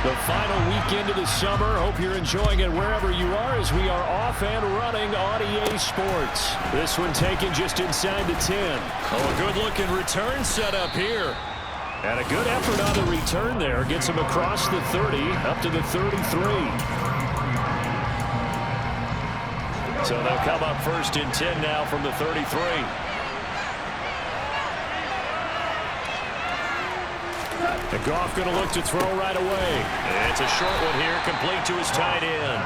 The final weekend of the summer. Hope you're enjoying it wherever you are as we are off and running on EA Sports. This one taken just inside the 10. Oh, a good-looking return set up here. And a good effort on the return there. Gets him across the 30, up to the 33. So they'll come up first and 10 now from the 33. And Goff going to look to throw right away. It's a short one here, complete to his tight end.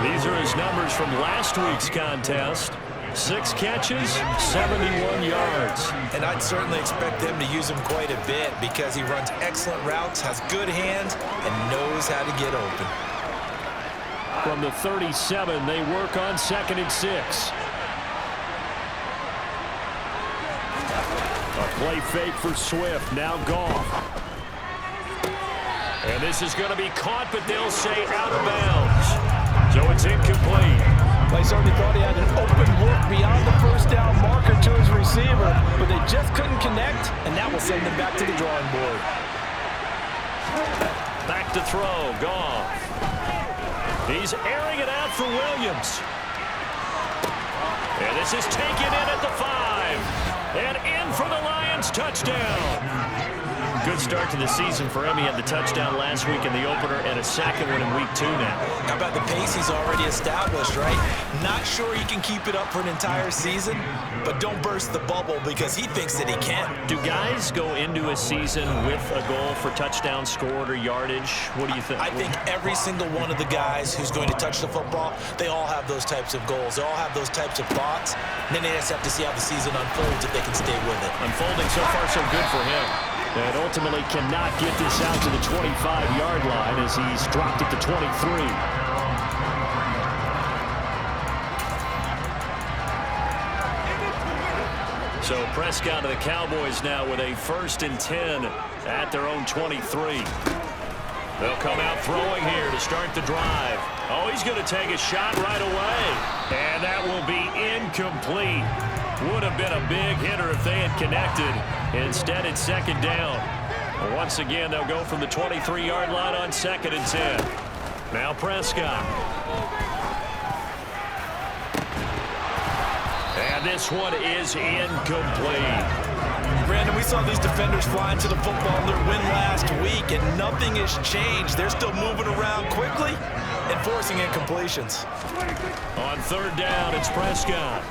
These are his numbers from last week's contest. 6 catches, 71 yards. And I'd certainly expect them to use him quite a bit because he runs excellent routes, has good hands, and knows how to get open. From the 37, they work on 2nd and 6. A play fake for Swift. Now Goff. And this is going to be caught, but they'll say out of bounds. So it's incomplete. They certainly thought he had an open look beyond the first down marker to his receiver, but they just couldn't connect, and that will send them back to the drawing board. Back to throw. Goff. He's airing it out for Williams. And this is taken in at the 5. And in for the Lions touchdown. Good start to the season for him. He had the touchdown last week in the opener and a second one in week 2 now. How about the pace he's already established, right? Not sure he can keep it up for an entire season, but don't burst the bubble because he thinks that he can. Do guys go into a season with a goal for touchdown scored or yardage? What do you think? I think every single one of the guys who's going to touch the football, they all have those types of goals. They all have those types of thoughts. And then they just have to see how the season unfolds if they can stay with it. Unfolding so far so good for him. And ultimately cannot get this out to the 25-yard line as he's dropped it to 23. So Prescott of the Cowboys now with a 1st and 10 at their own 23. They'll come out throwing here to start the drive. Oh, he's going to take a shot right away. And that will be incomplete. Would have been a big hitter if they had connected. Instead, it's 2nd down. Once again, they'll go from the 23-yard line on 2nd and 10. Now Prescott. And this one is incomplete. Brandon, we saw these defenders flying to the football in their win last week, and nothing has changed. They're still moving around quickly and forcing incompletions. On 3rd down, it's Prescott.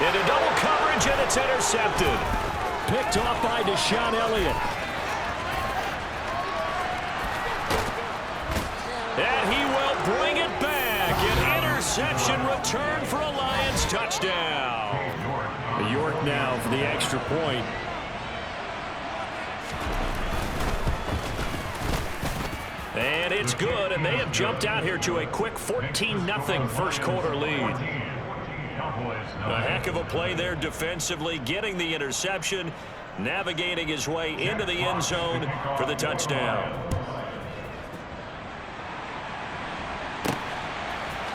Into double coverage, and it's intercepted. Picked off by Deshaun Elliott. And he will bring it back. An interception return for a Lions touchdown. York now for the extra point. And it's good, and they have jumped out here to a quick 14-0 first quarter lead. A heck of a play there defensively, getting the interception, navigating his way into the end zone for the touchdown.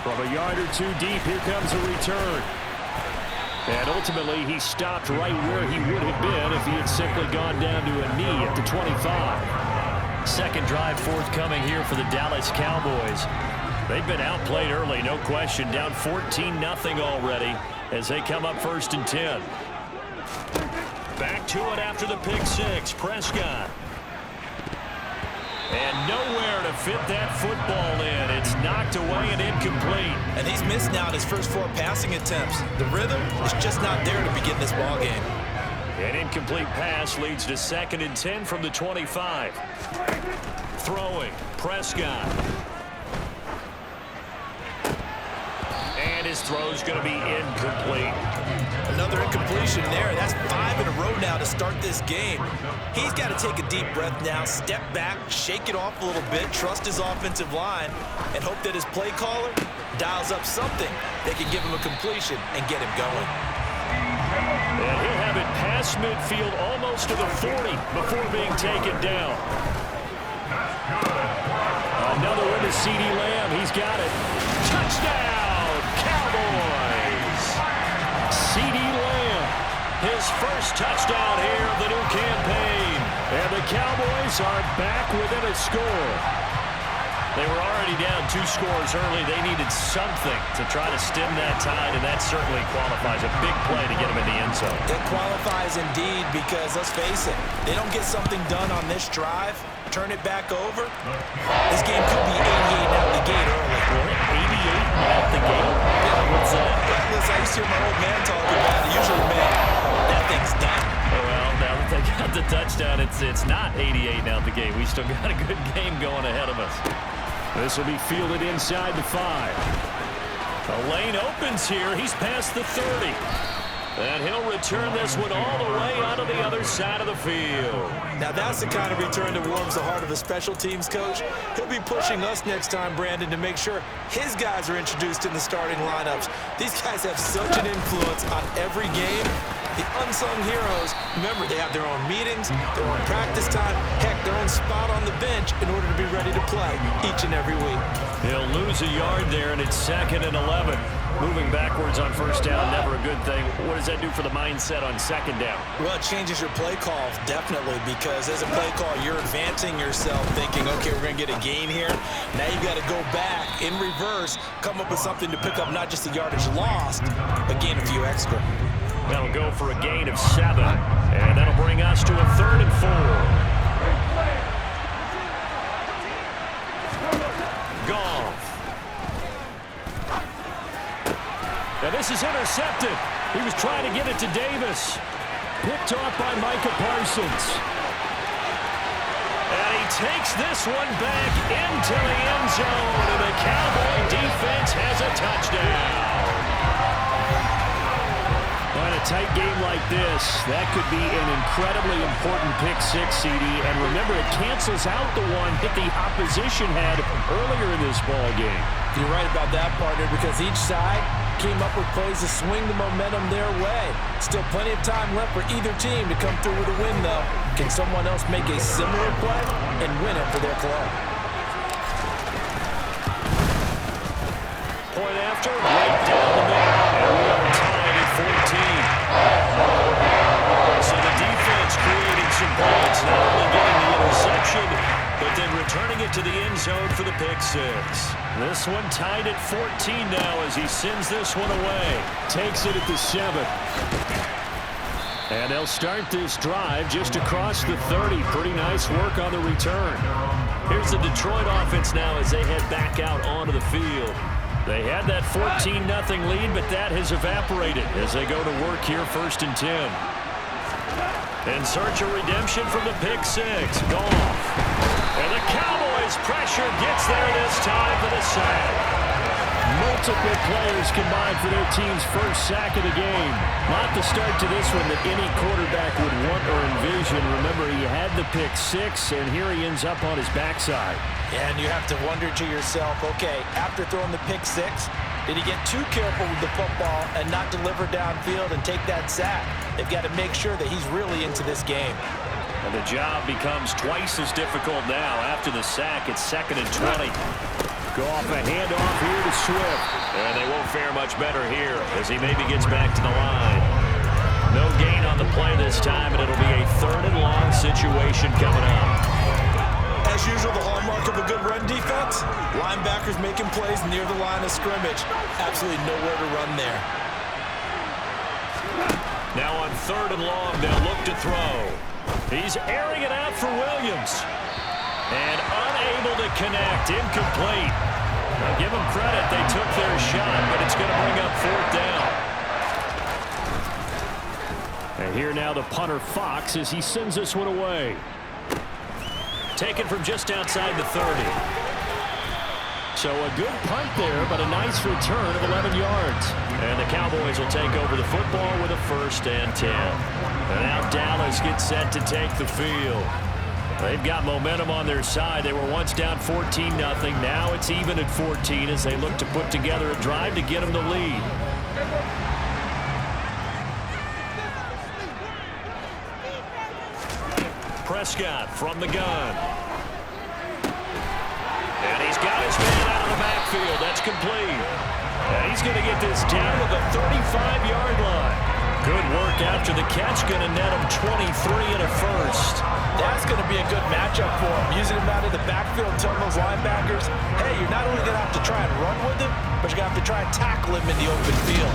From a yard or 2 deep, here comes a return. And ultimately, he stopped right where he would have been if he had simply gone down to a knee at the 25. Second drive forthcoming here for the Dallas Cowboys. They've been outplayed early, no question. Down 14-0 already as they come up 1st and 10. Back to it after the pick 6. Prescott. And nowhere to fit that football in. It's knocked away and incomplete. And he's missed now his first 4 passing attempts. The rhythm is just not there to begin this ball game. An incomplete pass leads to 2nd and 10 from the 25. Throwing. Prescott. And his throw's going to be incomplete. Another incompletion there. That's 5 in a row now to start this game. He's got to take a deep breath now, step back, shake it off a little bit, trust his offensive line, and hope that his play caller dials up something that can give him a completion and get him going. And he'll have it past midfield almost to the 40 before being taken down. Another one to C.D. Lamb. He's got it. Touchdown, Cowboys. C.D. Lamb, his first touchdown here of the new campaign. And the Cowboys are back within a score. They were already down 2 scores early. They needed something to try to stem that tide, and that certainly qualifies. A big play to get them in the end zone. It qualifies indeed because, let's face it, they don't get something done on this drive, turn it back over, this game could be 88 out the gate early. 88 out the gate? Yeah, what's that? Listen, I used to hear my old man talking about it. Usually, man, that thing's done. Well, now that they got the touchdown, it's not 88 out the gate. We still got a good game going ahead of us. This will be fielded inside the 5. The lane opens here. He's past the 30. And he'll return this one all the way out of the other side of the field. Now that's the kind of return that warms the heart of a special teams coach. He'll be pushing us next time, Brandon, to make sure his guys are introduced in the starting lineups. These guys have such an influence on every game. The unsung heroes, remember, they have their own meetings, their own practice time, heck, their own spot on the bench in order to be ready to play each and every week. He'll lose a yard there, and it's 2nd and 11. Moving backwards on first down, never a good thing. What does that do for the mindset on second down? Well, it changes your play call, definitely, because as a play call, you're advancing yourself thinking, okay, we're going to get a gain here. Now you've got to go back in reverse, come up with something to pick up not just the yardage lost, but gain a few extra. That'll go for a gain of 7, and that'll bring us to a 3rd and 4. Goff. Now this is intercepted. He was trying to get it to Davis. Picked off by Micah Parsons. And he takes this one back into the end zone, and the Cowboy defense has a touchdown. In a tight game like this, that could be an incredibly important pick 6, CD. And remember, it cancels out the one that the opposition had earlier in this ball game. You're right about that, partner, because each side came up with plays to swing the momentum their way. Still plenty of time left for either team to come through with a win, though. Can someone else make a similar play and win it for their club? Point after, right down the middle. And we are tied at 14. So the defense creating some points, not only getting the interception, but then returning it to the end zone for the pick 6. This one tied at 14 now as he sends this one away. Takes it at the 7. And they'll start this drive just across the 30. Pretty nice work on the return. Here's the Detroit offense now as they head back out onto the field. They had that 14-0 lead, but that has evaporated as they go to work here 1st and 10. In search of redemption from the pick 6. Goff. And the Cowboys pressure gets there this time for the sack. Multiple players combined for their team's first sack of the game. Not the start to this one that any quarterback would want or envision. Remember, he had the pick 6, and here he ends up on his backside. Yeah, and you have to wonder to yourself, okay, after throwing the pick 6, did he get too careful with the football and not deliver downfield and take that sack? They've got to make sure that he's really into this game. And the job becomes twice as difficult now after the sack. It's 2nd and 20. Goff a handoff here to Swift. And they won't fare much better here as he maybe gets back to the line. No gain on the play this time, and it'll be a 3rd and long situation coming up. As usual, the hallmark of a good run defense, linebackers making plays near the line of scrimmage. Absolutely nowhere to run there. Now on 3rd and long, they'll look to throw. He's airing it out for Williams. And unable to connect, incomplete. Now give them credit, they took their shot, but it's going to bring up 4th down. And here now the punter Fox as he sends this one away. Taken from just outside the 30. So a good punt there, but a nice return of 11 yards. And the Cowboys will take over the football with a 1st and 10. And now Dallas gets set to take the field. They've got momentum on their side. They were once down 14-0. Now it's even at 14 as they look to put together a drive to get them the lead. Prescott from the gun. And he's got his man out of the backfield. That's complete. And he's going to get this down to the 35-yard line. Good work after the catch. Going to net him 23 and a first. That's going to be a good matchup for him. Using him out of the backfield, telling those linebackers, hey, you're not only going to have to try and run with him, but you're going to have to try and tackle him in the open field.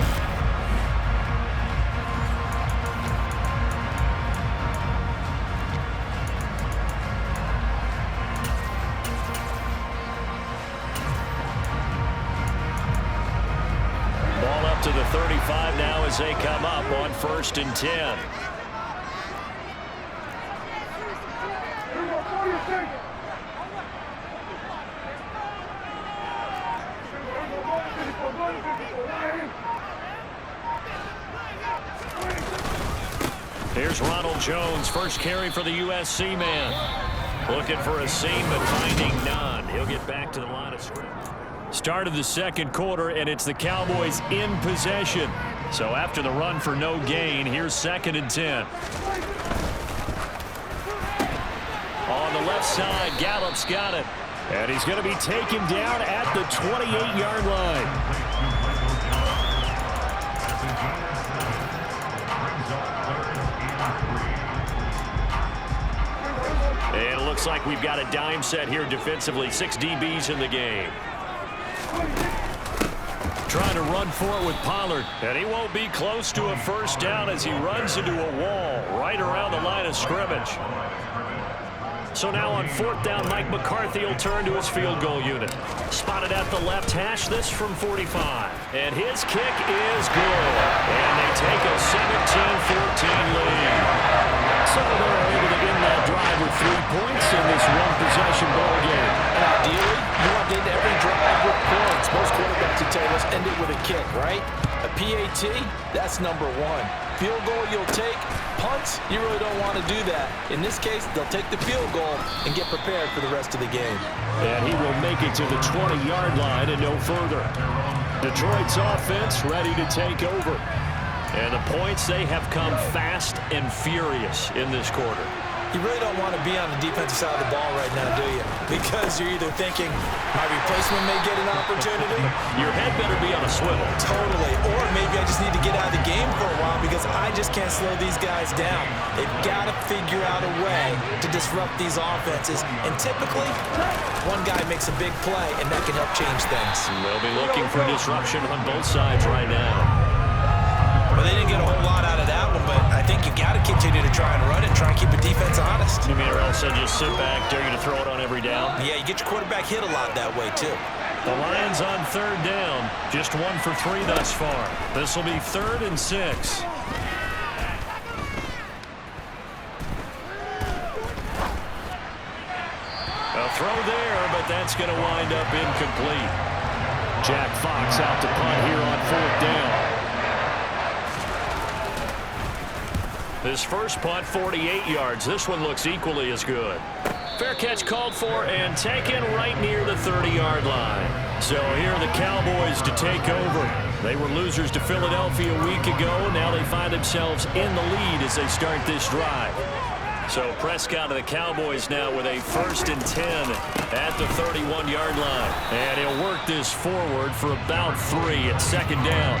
Ball up to the 35 now as they come up on 1st and 10. Here's Ronald Jones, first carry for the USC man. Looking for a seam, but finding none. He'll get back to the line of scrimmage. Start of the second quarter, and it's the Cowboys in possession. So after the run for no gain, here's 2nd and 10. On the left side, Gallup's got it. And he's going to be taken down at the 28-yard line. And it looks like we've got a dime set here defensively. 6 DBs in the game. Trying to run for it with Pollard. And he won't be close to a first down as he runs into a wall right around the line of scrimmage. So now on 4th down, Mike McCarthy will turn to his field goal unit. Spotted at the left hash, this from 45. And his kick is good. And they take a 17-14 lead. So they're able to end that drive with 3 points in this one-possession ball game. And ideally, you want to end every drive with points. Most quarterbacks would tell us end it with a kick, right? A PAT, that's number 1. Field goal you'll take. Punts, you really don't want to do that. In this case, they'll take the field goal and get prepared for the rest of the game. And he will make it to the 20-yard line and no further. Detroit's offense ready to take over. And the points, they have come fast and furious in this quarter. You really don't want to be on the defensive side of the ball right now, do you? Because you're either thinking, my replacement may get an opportunity. Your head better be on a swivel. Totally. Or maybe I just need to get out of the game for a while because I just can't slow these guys down. They've got to figure out a way to disrupt these offenses. And typically, one guy makes a big play, and that can help change things. They'll be looking for disruption on both sides right now. Well, they didn't get a whole lot out of that one, but I think you got to continue to try and run and try and keep the defense honest. You mean or else they just sit back, dare you to throw it on every down? Yeah, you get your quarterback hit a lot that way, too. The Lions on 3rd down, just 1 for 3 thus far. This will be 3rd and 6. A throw there, but that's going to wind up incomplete. Jack Fox out to punt here on 4th down. His first punt, 48 yards. This one looks equally as good. Fair catch called for and taken right near the 30-yard line. So here are the Cowboys to take over. They were losers to Philadelphia a week ago. Now they find themselves in the lead as they start this drive. So Prescott of the Cowboys now with a 1st and 10 at the 31-yard line. And he'll work this forward for about 3 at 2nd down.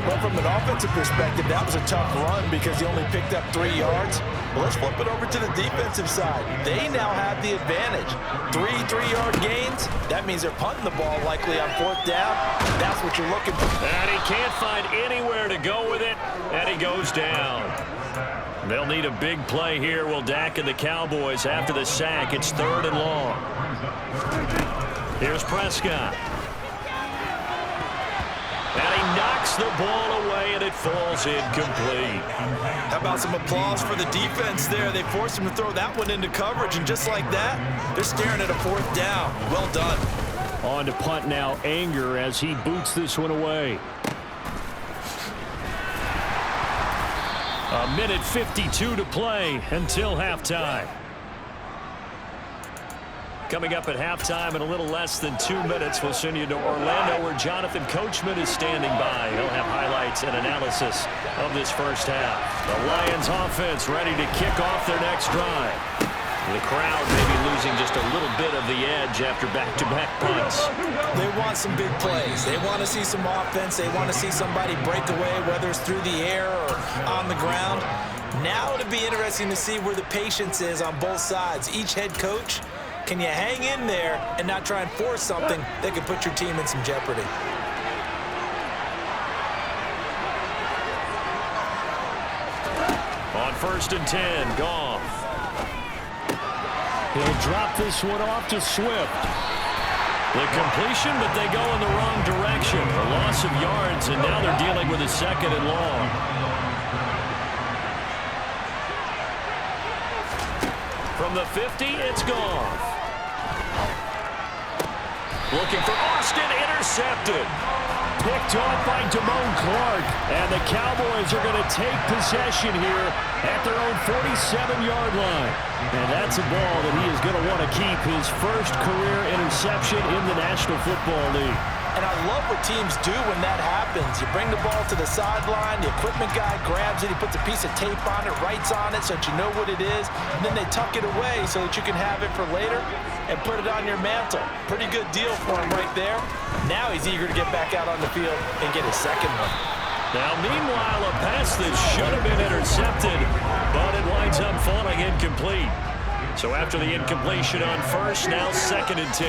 Well, from an offensive perspective, that was a tough run because he only picked up 3 yards. Well, let's flip it over to the defensive side. They now have the advantage. 3 3-yard gains. That means they're punting the ball likely on 4th down. That's what you're looking for. And he can't find anywhere to go with it, and he goes down. They'll need a big play here. Will Dak and the Cowboys after the sack. It's 3rd and long. Here's Prescott. And he knocks the ball away, and it falls incomplete. How about some applause for the defense there? They forced him to throw that one into coverage, and just like that, they're staring at a 4th down. Well done. On to punt now, Anger, as he boots this one away. A minute 52 to play until halftime. Coming up at halftime in a little less than 2 minutes, we'll send you to Orlando where Jonathan Coachman is standing by. He'll have highlights and analysis of this first half. The Lions offense ready to kick off their next drive. The crowd maybe losing just a little bit of the edge after back-to-back punts. They want some big plays. They want to see some offense. They want to see somebody break away, whether it's through the air or on the ground. Now it'll be interesting to see where the patience is on both sides. Each head coach, can you hang in there and not try and force something that could put your team in some jeopardy? On 1st and 10, Goff. He'll drop this one off to Swift. The completion, but they go in the wrong direction. A loss of yards, and now they're dealing with a 2nd and long. From the 50, it's Goff. Looking for Austin, intercepted. Picked off by Damone Clark, and the Cowboys are going to take possession here at their own 47-yard line. And that's a ball that he is going to want to keep, his first career interception in the National Football League. And I love what teams do when that happens. You bring the ball to the sideline, the equipment guy grabs it, he puts a piece of tape on it, writes on it so that you know what it is, and then they tuck it away so that you can have it for later and put it on your mantle. Pretty good deal for him right there. Now he's eager to get back out on the field and get his second one. Now, meanwhile, a pass that should have been intercepted, but it winds up falling incomplete. So after the incompletion on 1st, now 2nd and 10.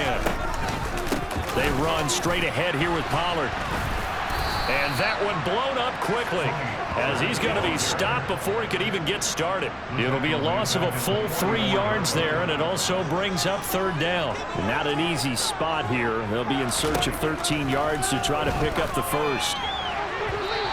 They run straight ahead here with Pollard. And that one blown up quickly as he's going to be stopped before he could even get started. It'll be a loss of a full 3 yards there, and it also brings up 3rd down. Not an easy spot here. They'll be in search of 13 yards to try to pick up the 1st.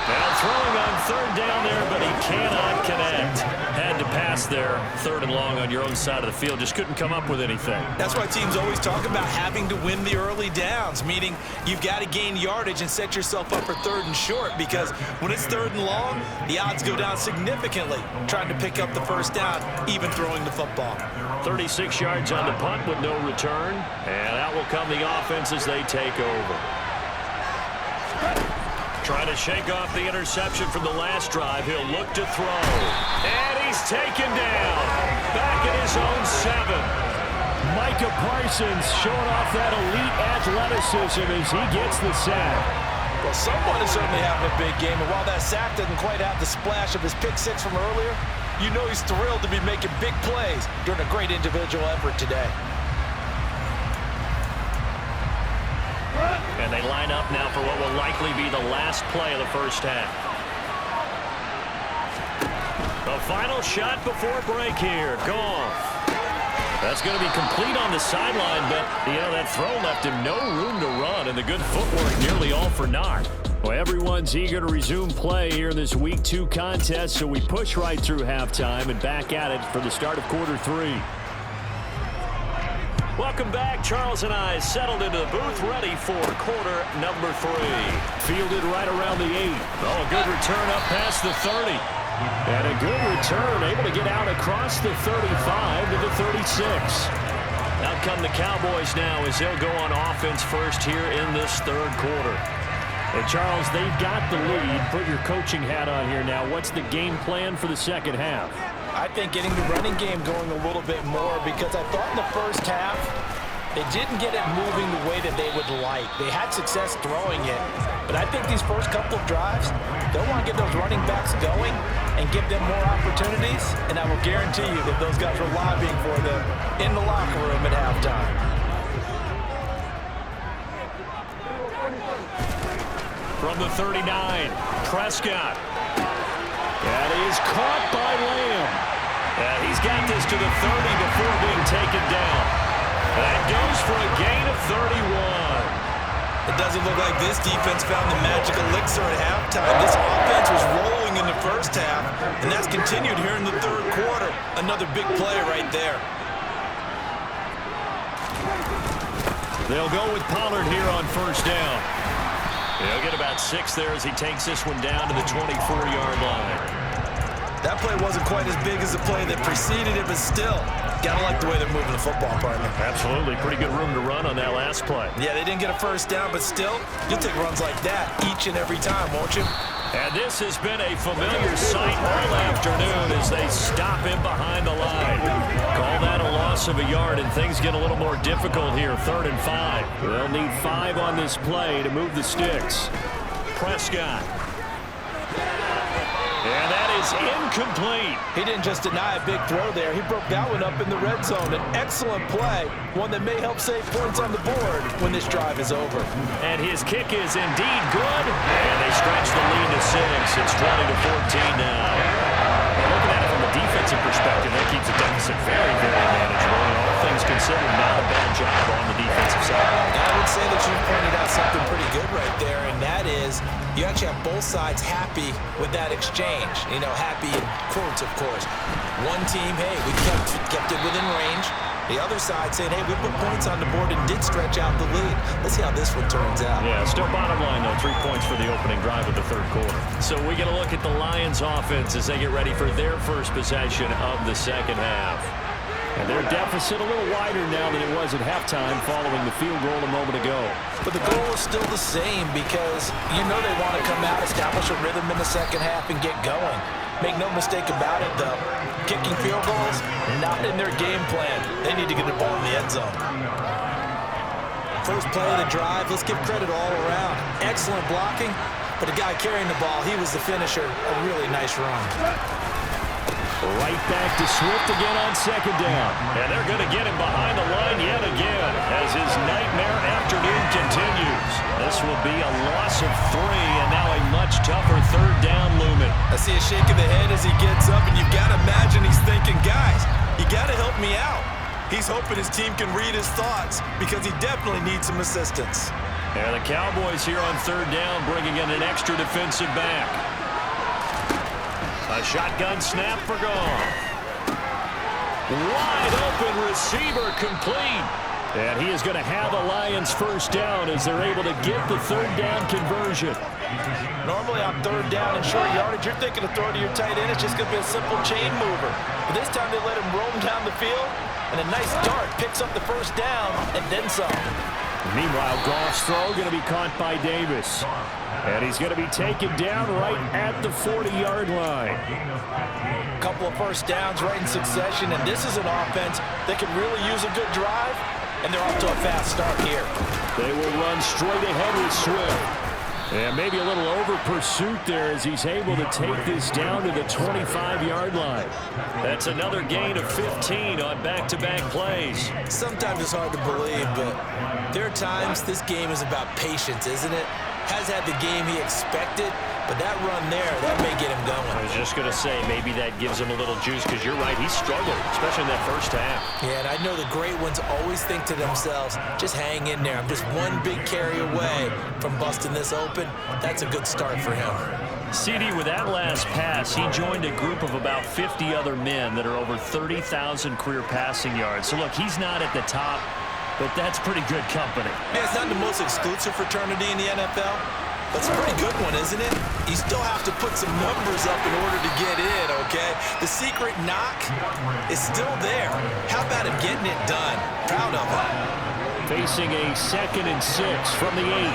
Now throwing on 3rd down there, but he cannot connect. Had to pass there, 3rd and long on your own side of the field. Just couldn't come up with anything. That's why teams always talk about having to win the early downs, meaning you've got to gain yardage and set yourself up for 3rd and short, because when it's 3rd and long, the odds go down significantly trying to pick up the 1st down, even throwing the football. 36 yards on the punt with no return, and out will come the offense as they take over. Trying to shake off the interception from the last drive. He'll look to throw. And he's taken down. Back at his own 7. Micah Parsons showing off that elite athleticism as he gets the sack. Well, someone is certainly having a big game, and while that sack doesn't quite have the splash of his pick 6 from earlier, you know he's thrilled to be making big plays during a great individual effort today. And they line up now for what will likely be the last play of the 1st half. The final shot before break here. Goff. That's going to be complete on the sideline, but, that throw left him no room to run, and the good footwork nearly all for naught. Well, everyone's eager to resume play here in this Week 2 contest, so we push right through halftime and back at it for the start of quarter 3. Welcome back. Charles and I settled into the booth, ready for quarter number 3. Fielded right around the 8. Oh, a good return up past the 30. And a good return, able to get out across the 35 to the 36. Out come the Cowboys now as they'll go on offense first here in this 3rd quarter. And Charles, they've got the lead. Put your coaching hat on here now. What's the game plan for the 2nd half? I think getting the running game going a little bit more, because I thought in the 1st half they didn't get it moving the way that they would like. They had success throwing it, but I think these first couple of drives, they'll want to get those running backs going and give them more opportunities, and I will guarantee you that those guys were lobbying for them in the locker room at halftime. From the 39, Prescott. That is caught by Lamb. He's got this to the 30 before being taken down. That goes for a gain of 31. It doesn't look like this defense found the magic elixir at halftime. This offense was rolling in the 1st half, and that's continued here in the 3rd quarter. Another big play right there. They'll go with Pollard here on 1st down. He'll get about 6 there as he takes this one down to the 24-yard line. That play wasn't quite as big as the play that preceded it, but still, gotta like the way they're moving the football, partner. Absolutely. Pretty good room to run on that last play. Yeah, they didn't get a 1st down, but still, you'll take runs like that each and every time, won't you? And this has been a familiar sight all afternoon as they stop him behind the line. Call that a loss loss of a yard, and things get a little more difficult here. 3rd and 5. They'll need 5 on this play to move the sticks. Prescott. And that is incomplete. He didn't just deny a big throw there. He broke that one up in the red zone. An excellent play, one that may help save points on the board when this drive is over. And his kick is indeed good. And they stretch the lead to 6. It's 20-14 now. Looking at it from a defensive perspective, that keeps the deficit very, very manageable. And all things considered, not a bad job on the defensive side. I would say that you pointed out something pretty good right there, and that is you actually have both sides happy with that exchange. You know, happy in quotes, of course. One team, hey, we kept it within range. The other side saying, hey, we put points on the board and did stretch out the lead. Let's see how this one turns out. Yeah, still bottom line, though, 3 points for the opening drive of the 3rd quarter. So we get a look at the Lions offense as they get ready for their first possession of the 2nd half. And their deficit a little wider now than it was at halftime following the field goal a moment ago. But the goal is still the same because you know they want to come out, establish a rhythm in the 2nd half, and get going. Make no mistake about it, though. Kicking field goals, not in their game plan. They need to get the ball in the end zone. First play of the drive, let's give credit all around. Excellent blocking, but the guy carrying the ball, he was the finisher. A really nice run. Right back to Swift again on 2nd down. And they're going to get him behind the line yet again as his nightmare afternoon continues. This will be a loss of 3 and now a much tougher 3rd down looming. I see a shake of the head as he gets up, and you've got to imagine he's thinking, guys, you got to help me out. He's hoping his team can read his thoughts because he definitely needs some assistance. And the Cowboys here on 3rd down bringing in an extra defensive back. A shotgun snap for Goff. Wide open receiver complete. And he is going to have a Lions first down as they're able to get the 3rd down conversion. Normally on 3rd down and short yardage, you're thinking of throwing to your tight end. It's just going to be a simple chain mover. But this time they let him roam down the field, and a nice dart picks up the first down and then some. Meanwhile, Goff's throw going to be caught by Davis. And he's going to be taken down right at the 40-yard line. A couple of first downs right in succession, and this is an offense that could really use a good drive, and they're off to a fast start here. They will run straight ahead with Swift. And maybe a little over pursuit there as he's able to take this down to the 25-yard line. That's another gain of 15 on back-to-back plays. Sometimes it's hard to believe, but there are times this game is about patience, isn't it? Has had the game he expected, but that run there, that may get him going. I was just going to say, maybe that gives him a little juice, because you're right, he struggled, especially in that first half. Yeah, and I know the great ones always think to themselves, just hang in there. I'm just one big carry away from busting this open. That's a good start for him. CD, with that last pass, he joined a group of about 50 other men that are over 30,000 career passing yards. So, look, he's not at the top, but that's pretty good company. Yeah, it's not the most exclusive fraternity in the NFL, but it's a pretty good one, isn't it? You still have to put some numbers up in order to get in, okay? The secret knock is still there. How about him getting it done? Proud of him. Facing a 2nd and 6 from the 8.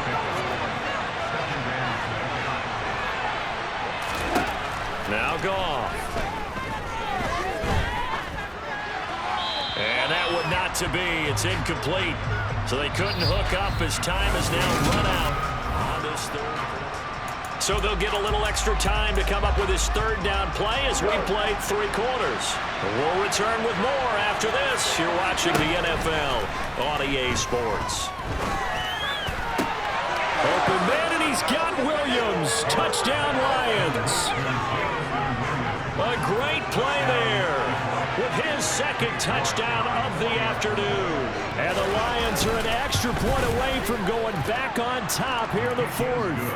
Now Goff. And that would not to be. It's incomplete. So they couldn't hook up as time is now run out on this 3rd. So they'll get a little extra time to come up with his 3rd down play as we played 3 quarters. We'll return with more after this. You're watching the NFL on EA Sports. Open man, and he's got Williams. Touchdown, Lions. A great play there with his 2nd touchdown of the afternoon. And the Lions are an extra point away from going back on top here in the 4th.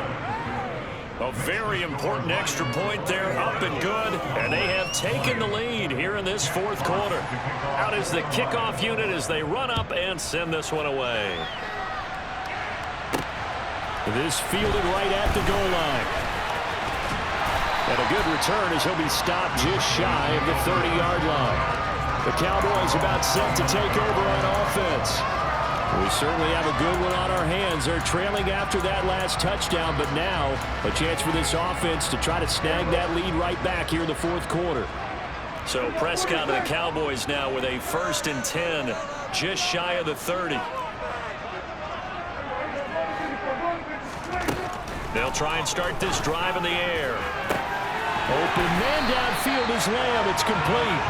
A very important extra point there, up and good. And they have taken the lead here in this 4th quarter. Out is the kickoff unit as they run up and send this one away. This fielded right at the goal line. And a good return as he'll be stopped just shy of the 30-yard line. The Cowboys about set to take over on offense. We certainly have a good one on our hands. They're trailing after that last touchdown, but now a chance for this offense to try to snag that lead right back here in the 4th quarter. So Prescott and the Cowboys now with a 1st and 10, just shy of the 30. They'll try and start this drive in the air. Open man downfield is Lamb. It's complete.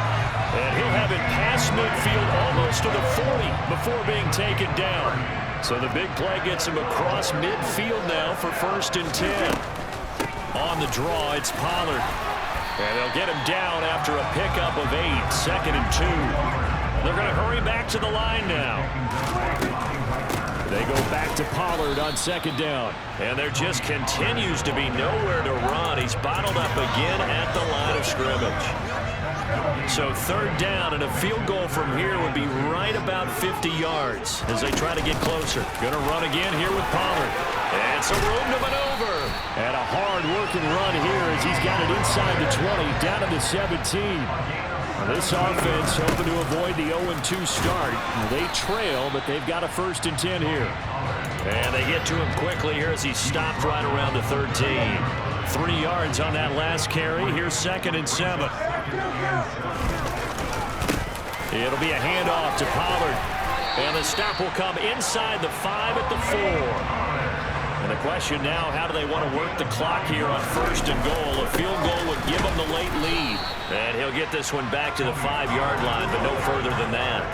And he'll have it past midfield almost to the 40 before being taken down. So the big play gets him across midfield now for 1st and 10. On the draw, it's Pollard. And they'll get him down after a pickup of 8, 2nd and 2. They're going to hurry back to the line now. They go back to Pollard on 2nd down. And there just continues to be nowhere to run. He's bottled up again at the line of scrimmage. So 3rd down, and a field goal from here would be right about 50 yards as they try to get closer. Going to run again here with Pollard. And some room to maneuver. And a hard-working run here as he's got it inside the 20, down to the 17. This offense hoping to avoid the 0-2 start. They trail, but they've got a 1st and 10 here. And they get to him quickly here as he stopped right around the 13. 3 yards on that last carry. Here's 2nd and 7. It'll be a handoff to Pollard. And the stop will come inside the 5 at the 4. And the question now, how do they want to work the clock here on 1st and goal? A field goal would give them the late lead. And he'll get this one back to the 5-yard line, but no further than that.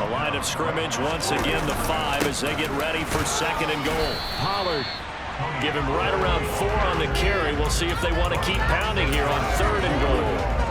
A line of scrimmage, once again the 5 as they get ready for 2nd and goal. Pollard, give him right around 4 on the carry. We'll see if they want to keep pounding here on 3rd and goal.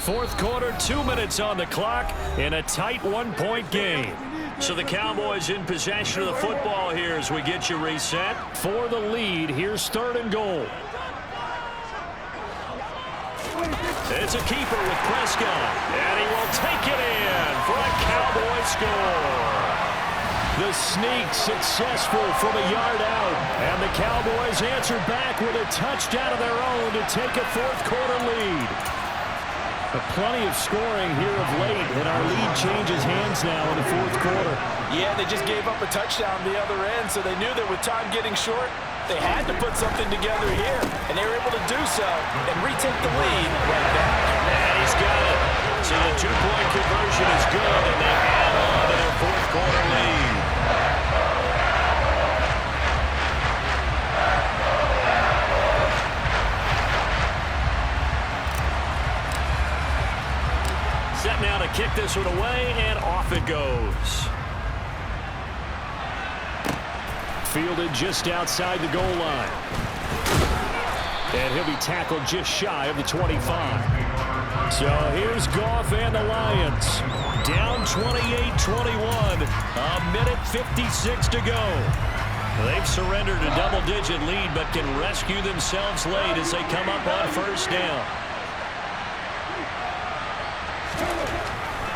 Fourth quarter, 2 minutes on the clock in a tight 1-point game. So the Cowboys in possession of the football here as we get you reset. For the lead, here's 3rd and goal. It's a keeper with Prescott, and he will take it in for a Cowboy score. The sneak successful from a yard out, and the Cowboys answer back with a touchdown of their own to take a 4th quarter lead. Plenty of scoring here of late, and our lead changes hands now in the 4th quarter. Yeah, they just gave up a touchdown on the other end, so they knew that with time getting short, they had to put something together here, and they were able to do so and retake the lead right back. And he's got it. So the 2-point conversion is good, and they add on to their 4th quarter lead. Set now to kick this one away, and off it goes. Fielded just outside the goal line. And he'll be tackled just shy of the 25. So here's Goff and the Lions. Down 28-21. A minute 56 to go. They've surrendered a double-digit lead, but can rescue themselves late as they come up on 1st down.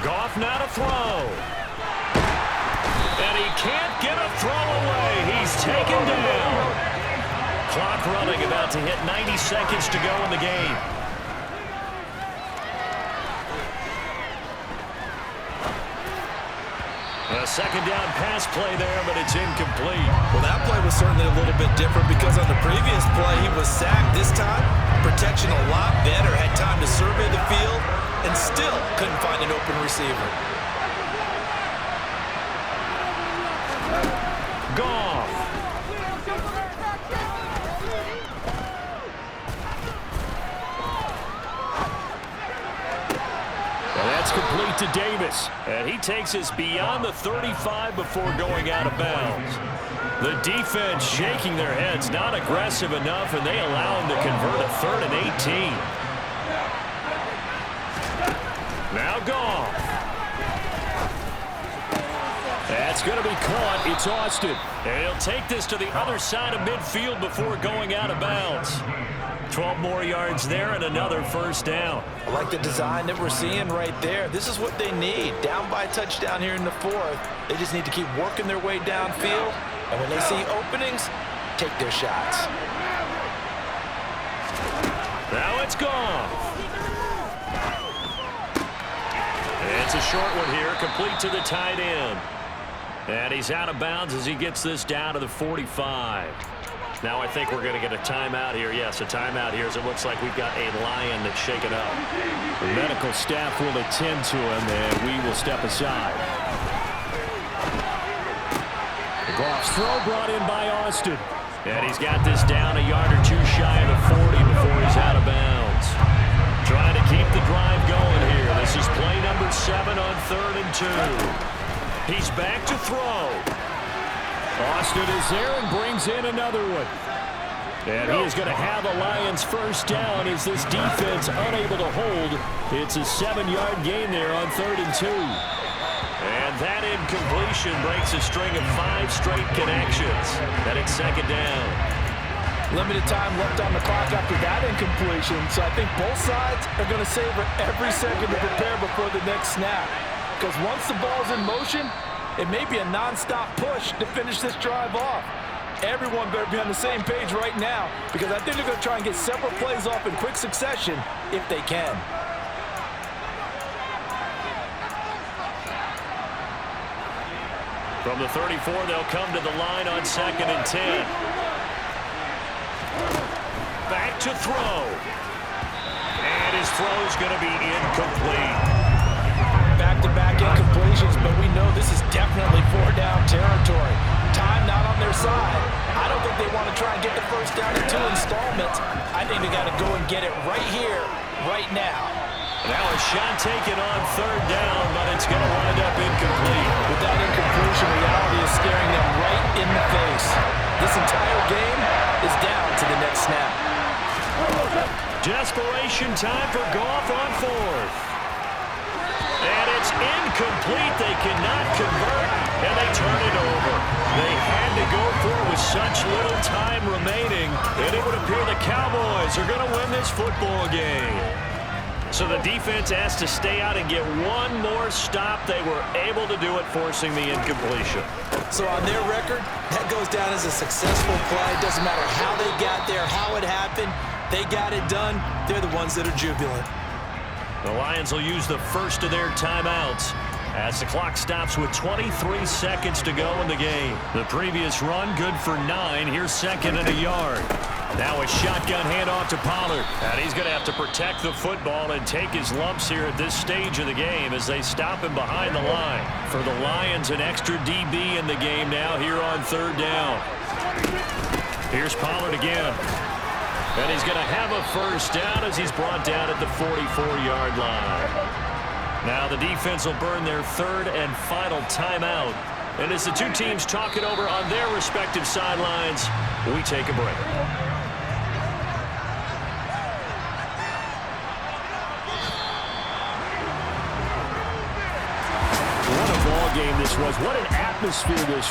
Goff now to throw. And he can't get a throw away. He's taken down. Clock running, about to hit 90 seconds to go in the game. A 2nd down pass play there, but it's incomplete. Well, that play was certainly a little bit different because on the previous play, he was sacked. This time, protection a lot better. Had time to survey the field and still couldn't find an open receiver. Goff. Well, that's complete to Davis. And he takes us beyond the 35 before going out of bounds. The defense shaking their heads, not aggressive enough, and they allow him to convert a 3rd and 18. Now Goff. That's going to be caught. It's Austin. And he'll take this to the other side of midfield before going out of bounds. 12 more yards there and another 1st down. I like the design that we're seeing right there. This is what they need. Down by a touchdown here in the 4th. They just need to keep working their way downfield And when they see openings, take their shots. Now it's gone. It's a short one here, complete to the tight end. And he's out of bounds as he gets this down to the 45. Now I think we're going to get a timeout here. Yes, a timeout here as it looks like we've got a Lion that's shaken up. The medical staff will attend to him, and we will step aside. The Goff's throw brought in by Austin. And he's got this down a yard or two shy of the 40 before he's out of bounds. Trying to keep the drive going here. This is play number 7 on 3rd and 2. He's back to throw. Austin is there and brings in another one. And he is going to have a Lions first down as this defense unable to hold. It's a 7-yard gain there on 3rd and 2. And that incompletion breaks a string of 5 straight connections. Then it's 2nd down. Limited time left on the clock after that incompletion, so I think both sides are going to savor every second to prepare before the next snap. Because once the ball's in motion, it may be a non-stop push to finish this drive off. Everyone better be on the same page right now, because I think they're going to try and get several plays off in quick succession if they can. From the 34, they'll come to the line on 2nd and 10. Back to throw. And his throw's going to be incomplete. Back-to-back incompletions, but we know this is definitely 4-down territory. Time not on their side. I don't think they want to try and get the first down in 2 installments. I think they got to go and get it right here, right now. Now a shot taken on 3rd down, but it's going to wind up incomplete. With that incompletion, reality is staring them right in the face. This entire game is down to the next snap. Desperation time for Goff on 4th. And it's incomplete. They cannot convert, and they turn it over. They had to go for it with such little time remaining, and it would appear the Cowboys are going to win this football game. So the defense has to stay out and get one more stop. They were able to do it, forcing the incompletion. So on their record, that goes down as a successful play. It doesn't matter how they got there, how it happened. They got it done. They're the ones that are jubilant. The Lions will use the first of their timeouts as the clock stops with 23 seconds to go in the game. The previous run, good for 9. Here's 2nd and a yard. Now a shotgun handoff to Pollard. And he's going to have to protect the football and take his lumps here at this stage of the game as they stop him behind the line. For the Lions, an extra DB in the game now here on 3rd down. Here's Pollard again. And he's going to have a first down as he's brought down at the 44-yard line. Now the defense will burn their 3rd and final timeout. And as the two teams talk it over on their respective sidelines, we take a break. What a ball game this was. What an atmosphere this